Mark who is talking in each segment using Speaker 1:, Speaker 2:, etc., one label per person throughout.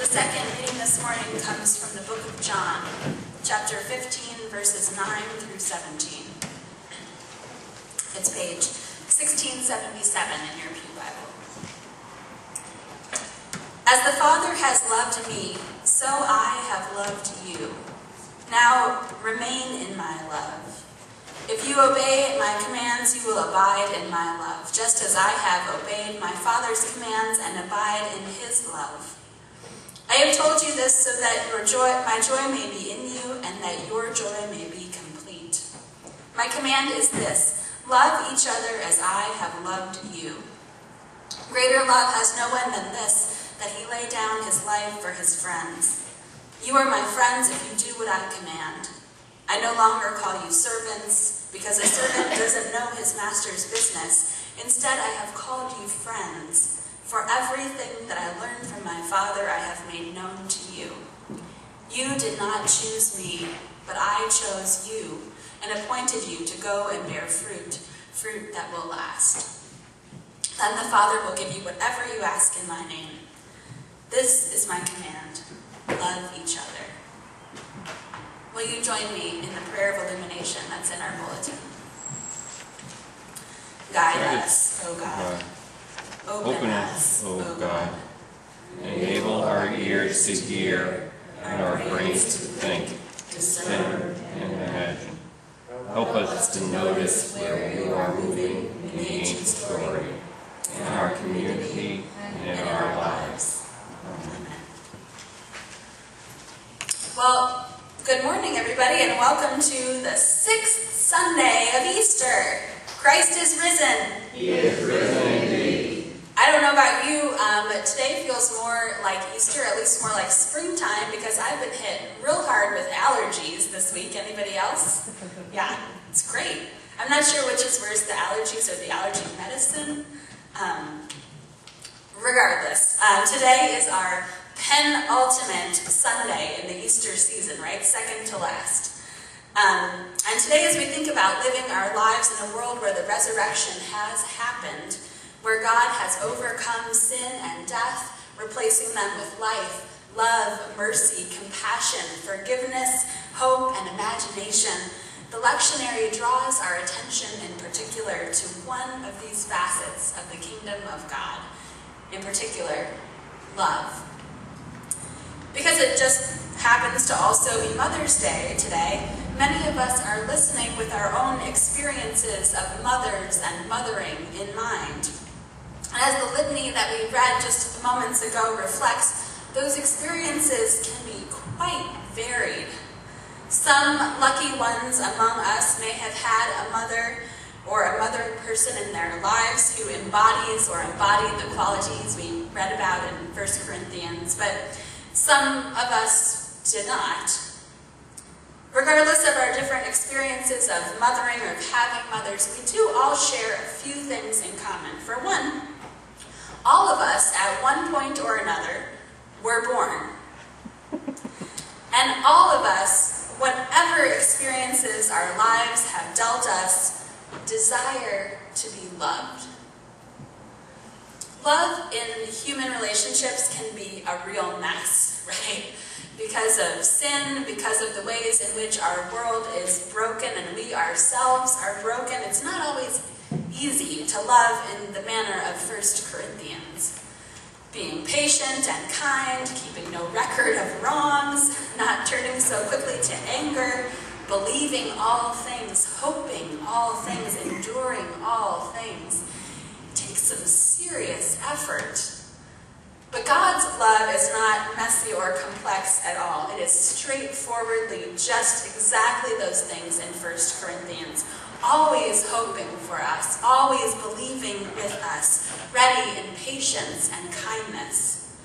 Speaker 1: second reading this morning comes from the book of John, chapter 15, verses 9 through 17. It's page 1677 in your Pew Bible. As the Father has loved me, so I have loved you. Now remain in my love. If you obey my commands, you will abide in my love, just as I have obeyed my Father's commands and abide in his love. I have told you this so that my joy may be in you and that your joy may be complete. My command is this: love each other as I have loved you. Greater love has no one than this, that he lay down his life for his friends. You are my friends if you do what I command. I no longer call you servants, because a servant doesn't know his master's business. Instead, I have called you friends, for everything that I learned from my Father I have made known to you. You did not choose me, but I chose you, and appointed you to go and bear fruit that will last. Then the Father will give you whatever you ask in my name. This is my command: love each other. Will you join me in the prayer of illumination that's in our bulletin? Guide us, O God. Open us, O God.
Speaker 2: Enable our ears to hear and our brains to think, discern, and imagine. Help us to notice where you are moving in the ancient story, in our community, and in our lives.
Speaker 1: Amen. Well, good morning, everybody, and welcome to the 6th Sunday of Easter. Christ is risen.
Speaker 2: He is risen indeed.
Speaker 1: I don't know about you, but today feels more like Easter, at least more like springtime, because I've been hit real hard with allergies this week. Anybody else? Yeah, it's great. I'm not sure which is worse, the allergies or the allergy medicine. Regardless, today is our penultimate Sunday in the Easter season, right? Second to last. And today, as we think about living our lives in a world where the resurrection has happened, where God has overcome sin and death, replacing them with life, love, mercy, compassion, forgiveness, hope, and imagination, the lectionary draws our attention in particular to one of these facets of the kingdom of God, in particular, love. Because it just happens to also be Mother's Day today, many of us are listening with our own experiences of mothers and mothering in mind. And as the litany that we read just moments ago reflects, those experiences can be quite varied. Some lucky ones among us may have had a mother or a mothering person in their lives who embodies or embodied the qualities we read about in 1 Corinthians, but some of us did not. Regardless of our different experiences of mothering or of having mothers, we do all share a few things in common. For one, all of us at one point or another were born. And all of us, whatever experiences our lives have dealt us, desire to be loved. Love in human relationships can be a real mess, right? Because of sin, because of the ways in which our world is broken and we ourselves are broken, it's not always easy to love in the manner of 1 Corinthians. Being patient and kind, keeping no record of wrongs, not turning so quickly to anger, believing all things, hoping all things, enduring all things. It takes some serious effort. But God's love is not messy or complex at all. It is straightforwardly just exactly those things in 1 Corinthians. Always hoping for us, always believing with us, ready in patience and kindness.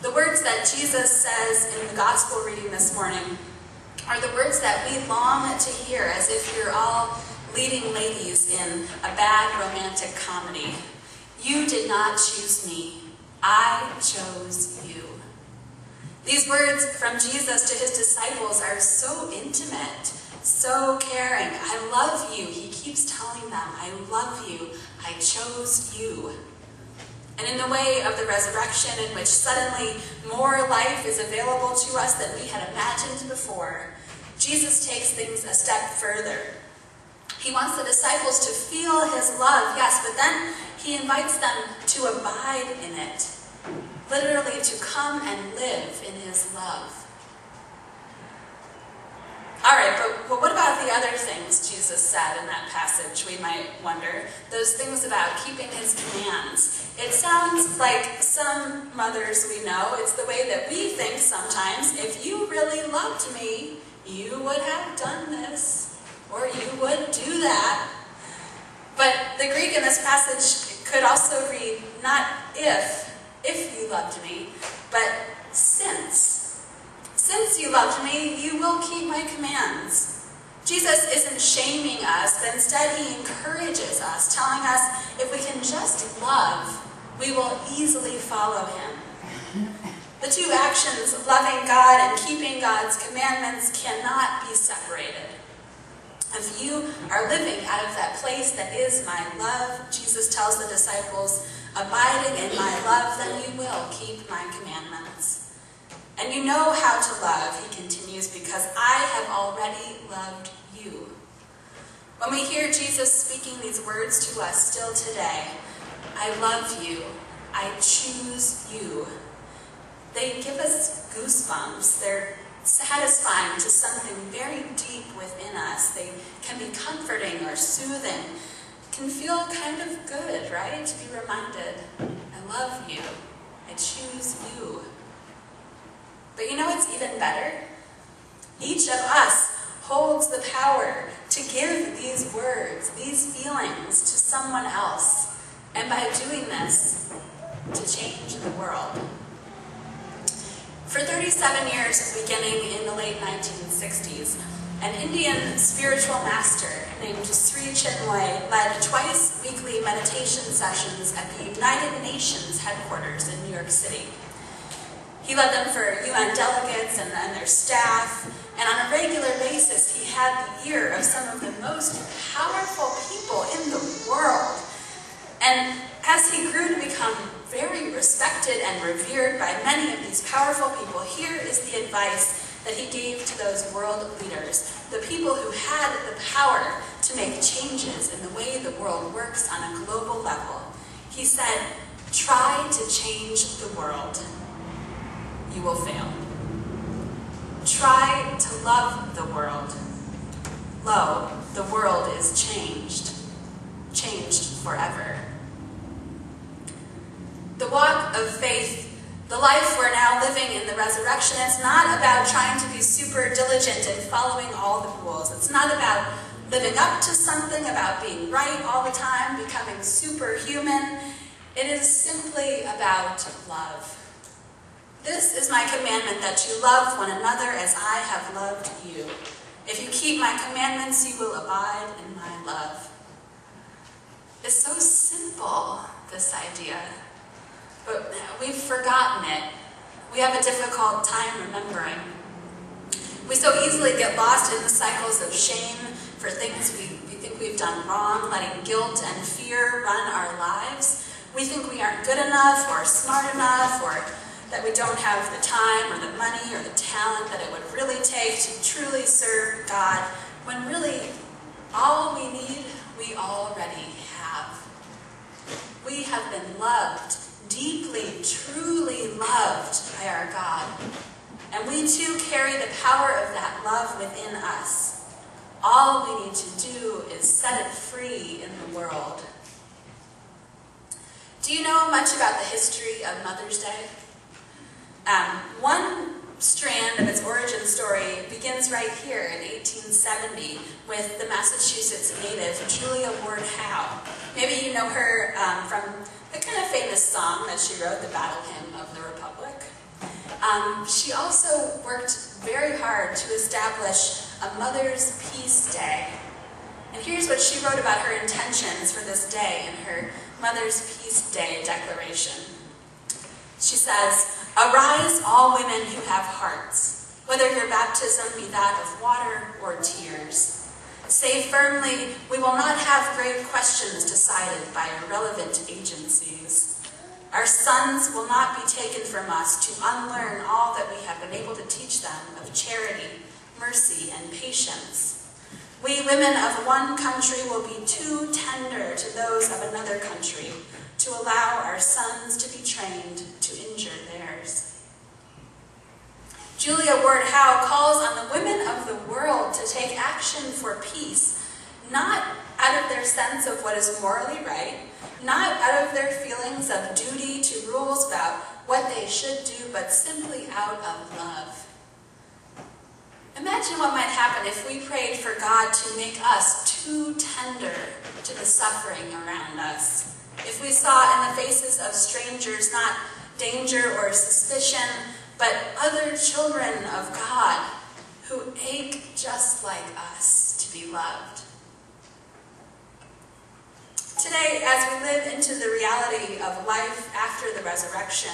Speaker 1: The words that Jesus says in the gospel reading this morning are the words that we long to hear, as if you're all leading ladies in a bad romantic comedy. You did not choose me. I chose you. These words from Jesus to his disciples are so intimate, so caring. I love you. He keeps telling them, I love you. I chose you. And in the way of the resurrection, in which suddenly more life is available to us than we had imagined before, Jesus takes things a step further. He wants the disciples to feel his love, yes, but then he invites them to abide in it, literally to come and live in his love. All right, but what about the other things Jesus said in that passage, we might wonder? Those things about keeping his commands. It sounds like some mothers we know, it's the way that we think sometimes. If you really loved me, you would have done this, or you would do that. But the Greek in this passage could also read, not if you loved me, but since. Since you loved me, you will keep my commands. Jesus isn't shaming us, but instead he encourages us, telling us if we can just love, we will easily follow him. The two actions, loving God and keeping God's commandments, cannot be separated. If you are living out of that place that is my love, Jesus tells the disciples, abiding in my love, then you will keep my commandments. And you know how to love, he continues, because I have already loved you. When we hear Jesus speaking these words to us still today, I love you, I choose you, they give us goosebumps. They're satisfying to something very deep within us. They can be comforting or soothing. It can feel kind of good, right? To be reminded, I love you, I choose you. But you know what's even better? Each of us holds the power to give these words, these feelings to someone else, and by doing this, to change the world. For 37 years, beginning in the late 1960s, an Indian spiritual master named Sri Chinmoy led twice-weekly meditation sessions at the United Nations headquarters in New York City. He led them for UN delegates and their staff, and on a regular basis he had the ear of some of the most powerful people in the world. And as he grew to become very respected and revered by many of these powerful people, here is the advice that he gave to those world leaders, the people who had the power to make changes in the way the world works on a global level. He said, try to change the world. You will fail. Try to love the world. Lo, the world is changed forever. The walk of faith, the life we're now living in the resurrection, it's not about trying to be super diligent and following all the rules. It's not about living up to something, about being right all the time, becoming superhuman. It is simply about love. This is my commandment, that you love one another as I have loved you. If you keep my commandments, you will abide in my love. It's so simple, this idea, but we've forgotten it. We have a difficult time remembering. We so easily get lost in the cycles of shame for things we think we've done wrong, letting guilt and fear run our lives. We think we aren't good enough or smart enough, or that we don't have the time or the money or the talent that it would really take to truly serve God, when really all we need, we already have. We have been loved, deeply, truly loved by our God. And we too carry the power of that love within us. All we need to do is set it free in the world. Do you know much about the history of Mother's Day? One strand of its origin story begins right here in 1870 with the Massachusetts native Julia Ward Howe. Maybe you know her from the kind of famous song that she wrote, the Battle Hymn of the Republic. She also worked very hard to establish a Mother's Peace Day. And here's what she wrote about her intentions for this day in her Mother's Peace Day declaration. She says, "Arise, all women who have hearts, whether your baptism be that of water or tears. Say firmly, we will not have great questions decided by irrelevant agencies. Our sons will not be taken from us to unlearn all that we have been able to teach them of charity, mercy, and patience. We women of one country will be too tender to those of another country to allow our sons to be trained to injure theirs. Julia Ward Howe calls on the women of the world to take action for peace, not out of their sense of what is morally right, not out of their feelings of duty to rules about what they should do, but simply out of love. Imagine what might happen if we prayed for God to make us too tender to the suffering around us. If we saw in the faces of strangers not danger or suspicion, but other children of God who ache just like us to be loved. Today, as we live into the reality of life after the resurrection,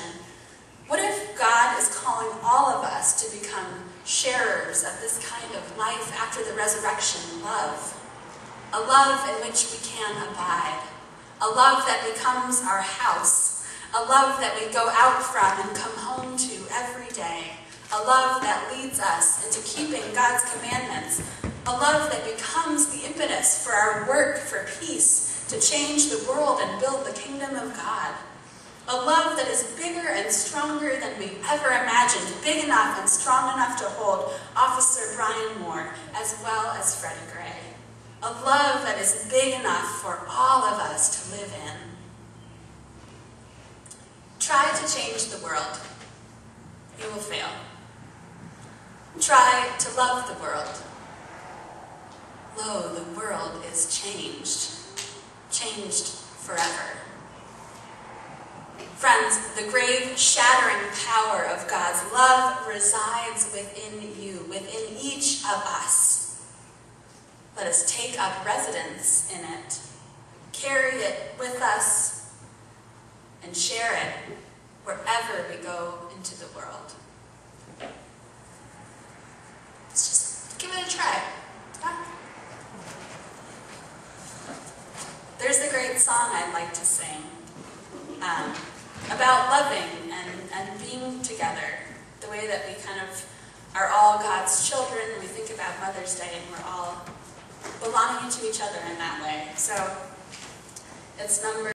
Speaker 1: what if God is calling all of us to become sharers of this kind of life after the resurrection love? A love in which we can abide. A love that becomes our house. A love that we go out from and come home to every day. A love that leads us into keeping God's commandments. A love that becomes the impetus for our work for peace, to change the world and build the kingdom of God. A love that is bigger and stronger than we ever imagined, big enough and strong enough to hold Officer Brian Moore as well as Freddie Gray. A love that is big enough for all of us to live in. Try to change the world. You will fail. Try to love the world. Lo, the world is changed. Changed forever. Friends, the grave-shattering power of God's love resides within you, within each of us. Let us take up residence in it, carry it with us, and share it wherever we go into the world. Let's just give it a try. Huh? There's a great song I'd like to sing about loving and being together, the way that we kind of are all God's children. We think about Mother's Day and we're all belonging to each other in that way. So it's number